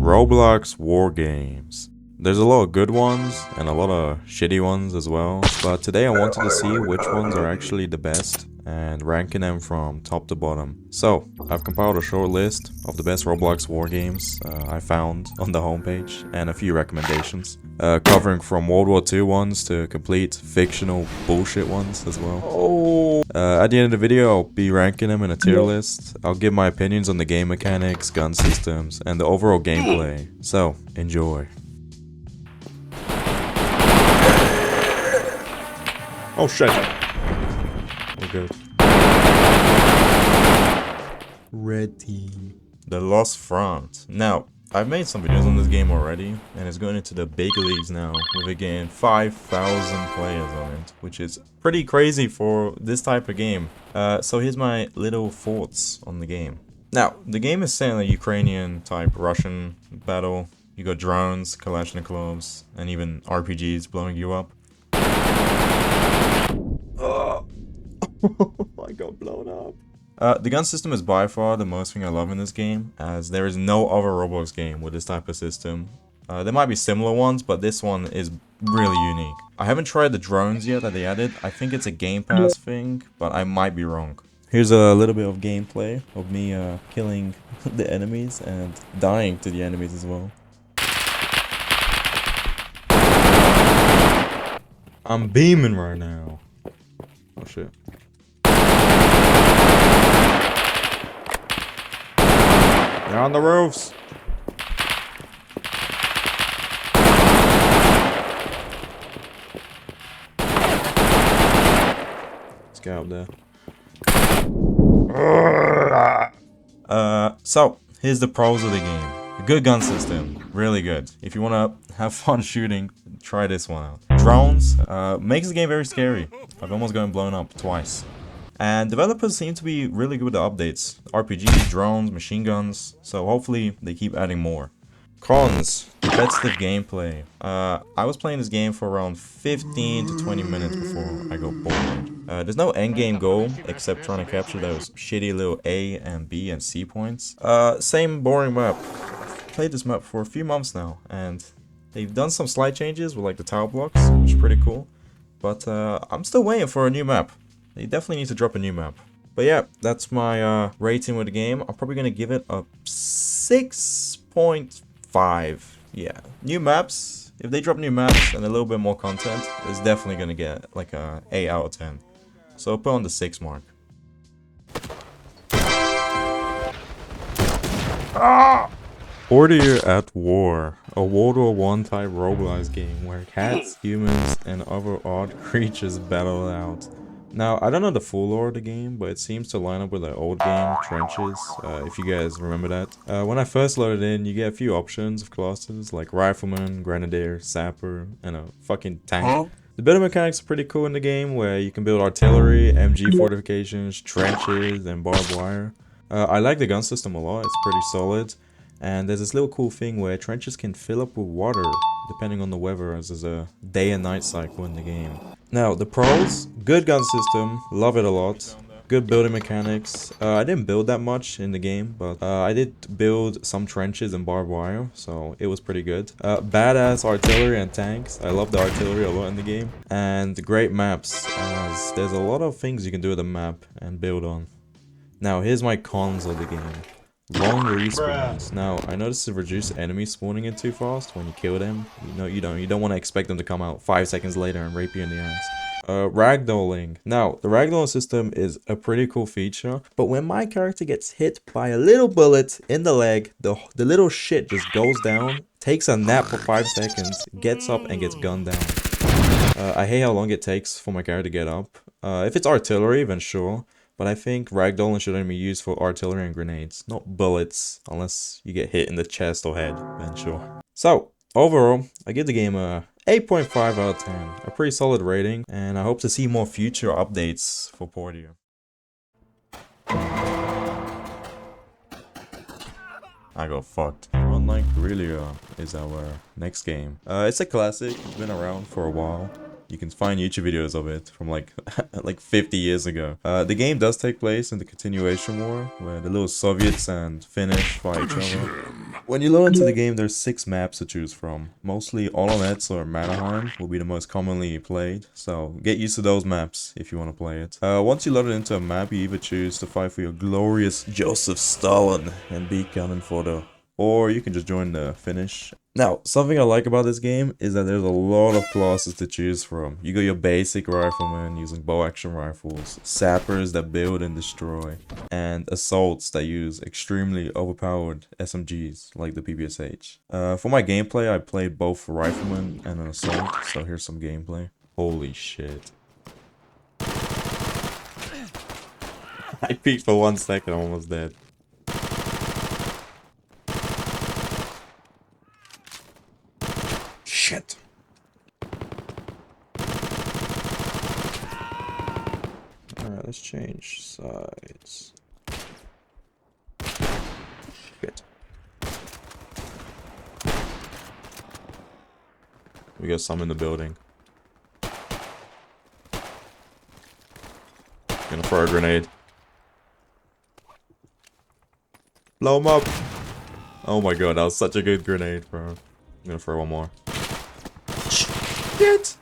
Roblox war games. There's a lot of good ones and a lot of shitty ones as well, but today I wanted to see which ones are actually the best and ranking them from top to bottom. So, I've compiled a short list of the best Roblox war games I found on the homepage and a few recommendations, covering from World War II ones to complete fictional bullshit ones as well. At the end of the video, I'll be ranking them in a tier list. I'll give my opinions on the game mechanics, gun systems, and the overall gameplay. So, enjoy. Oh shit. We're good. Red team. The Lost Front. Now, I've made some videos on this game already, and it's going into the big leagues now, with it getting 5,000 players on it, which is pretty crazy for this type of game. So here's my little thoughts on the game. Now, the game is set in a Ukrainian type Russian battle. You got drones, Kalashnikovs, and even RPGs blowing you up. I got blown up. The gun system is by far the most thing I love in this game, as there is no other Roblox game with this type of system. There might be similar ones, but this one is really unique. I haven't tried the drones yet that they added. I think it's a Game Pass thing, but I might be wrong. Here's a little bit of gameplay of me killing the enemies and dying to the enemies as well. I'm beaming right now. Oh shit. They're on the roofs. Let's get out there. So here's the pros of the game. A good gun system, really good. If you wanna have fun shooting, try this one out. Drones makes the game very scary. I've almost gotten blown up twice. And developers seem to be really good with the updates. RPGs, drones, machine guns, so hopefully they keep adding more. Cons, competitive gameplay. I was playing this game for around 15 to 20 minutes before I got bored. There's no end game goal except trying to capture those shitty little A and B and C points. Same boring map. I've played this map for a few months now, and they've done some slight changes with like the tower blocks, which is pretty cool. But I'm still waiting for a new map. They definitely need to drop a new map. But yeah, that's my rating with the game. I'm probably going to give it a 6.5. Yeah, new maps. If they drop new maps and a little bit more content, it's definitely going to get like a 8 out of 10. So I'll put on the 6 mark. Order at War, a World War I type Roblox game where cats, humans, and other odd creatures battle it out. Now, I don't know the full lore of the game, but it seems to line up with the old game, Entrenched, if you guys remember that. When I first loaded in, you get a few options of classes, like Rifleman, Grenadier, Sapper, and a fucking tank. The building mechanics are pretty cool in the game, where you can build artillery, MG fortifications, trenches, and barbed wire. I like the gun system a lot, it's pretty solid. And there's this little cool thing where trenches can fill up with water, depending on the weather, as there's a day and night cycle in the game. Now, the pros, good gun system, love it a lot. Good building mechanics. I didn't build that much in the game, but I did build some trenches and barbed wire, so it was pretty good. Badass artillery and tanks. I love the artillery a lot in the game. And great maps, as there's a lot of things you can do with the map and build on. Now, here's my cons of the game. Long respawns. Now, I noticed to reduce enemies spawning in too fast when you kill them. You don't want to expect them to come out 5 seconds later and rape you in the ass. Ragdolling. Now, the ragdolling system is a pretty cool feature, but when my character gets hit by a little bullet in the leg, the little shit just goes down, takes a nap for 5 seconds, gets up and gets gunned down. I hate how long it takes for my character to get up. If it's artillery, then sure. But I think ragdolling should only be used for artillery and grenades, not bullets, unless you get hit in the chest or head, then sure. So, overall, I give the game a 8.5 out of 10, a pretty solid rating, and I hope to see more future updates for Portia. I got fucked. Frontline Karelia is our next game. It's a classic, it's been around for a while. You can find YouTube videos of it from like 50 years ago. The game does take place in the continuation war, where the little Soviets and Finnish fight each other. When you load into the game, there's 6 maps to choose from. Mostly Olonets or Manaheim will be the most commonly played, so get used to those maps if you want to play it. Once you load it into a map, you either choose to fight for your glorious Joseph Stalin and be cannon fodder, or you can just join the finish. Now, something I like about this game is that there's a lot of classes to choose from. You got your basic riflemen using bow action rifles, sappers that build and destroy, and assaults that use extremely overpowered SMGs like the PPSH. For my gameplay, I played both rifleman and an assault, so here's some gameplay. Holy shit. I peeked for 1 second, I'm almost dead. Shit. Alright, let's change sides. Shit. We got some in the building. Gonna throw a grenade. Blow him up! Oh my god, that was such a good grenade, bro. I'm gonna throw one more. Shit!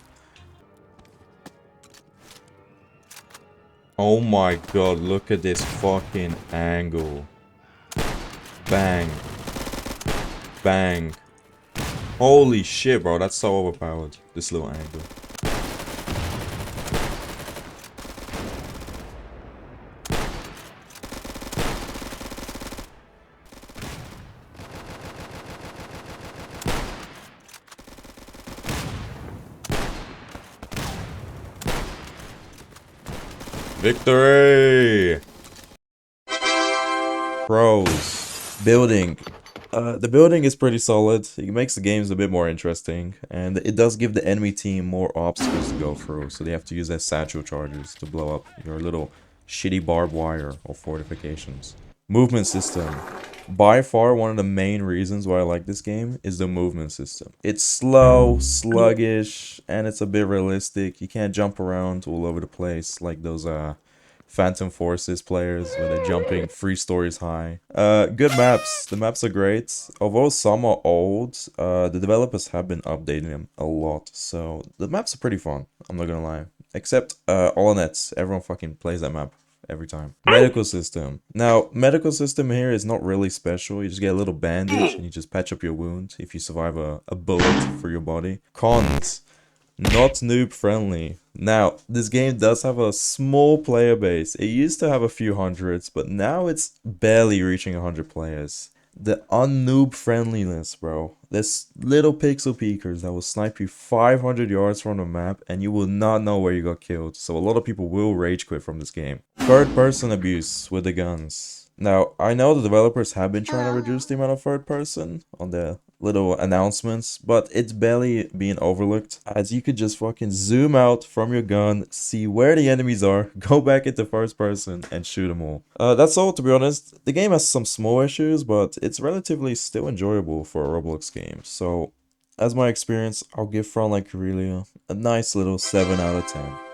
Oh my god, look at this fucking angle. Bang. Bang. Holy shit, bro, that's so overpowered. This little angle. Victory! Pros. Building. The building is pretty solid. It makes the games a bit more interesting, and it does give the enemy team more obstacles to go through, so they have to use their satchel charges to blow up your little shitty barbed wire or fortifications. Movement system. By far, one of the main reasons why I like this game is the movement system. It's slow, sluggish, and it's a bit realistic. You can't jump around all over the place like those Phantom Forces players where they're jumping 3 stories high. Good maps. The maps are great. Although some are old, the developers have been updating them a lot. So the maps are pretty fun, I'm not gonna lie. Except Olonets. Everyone fucking plays that map every time. Medical system. Now, medical system here is not really special. You just get a little bandage and you just patch up your wound if you survive a bullet for your body. Cons. Not noob friendly. Now, this game does have a small player base. It used to have a few hundreds, but now it's barely reaching 100 players. The unnoob friendliness, bro. There's little pixel peekers that will snipe you 500 yards from the map and you will not know where you got killed. So a lot of people will rage quit from this game. Third person abuse with the guns. Now, I know the developers have been trying to reduce the amount of third person on their little announcements, but it's barely being overlooked, as you could just fucking zoom out from your gun, see where the enemies are, go back into first person, and shoot them all. That's all, to be honest. The game has some small issues, but it's relatively still enjoyable for a Roblox game. So, as my experience, I'll give Frontline Karelia a nice little 7 out of 10.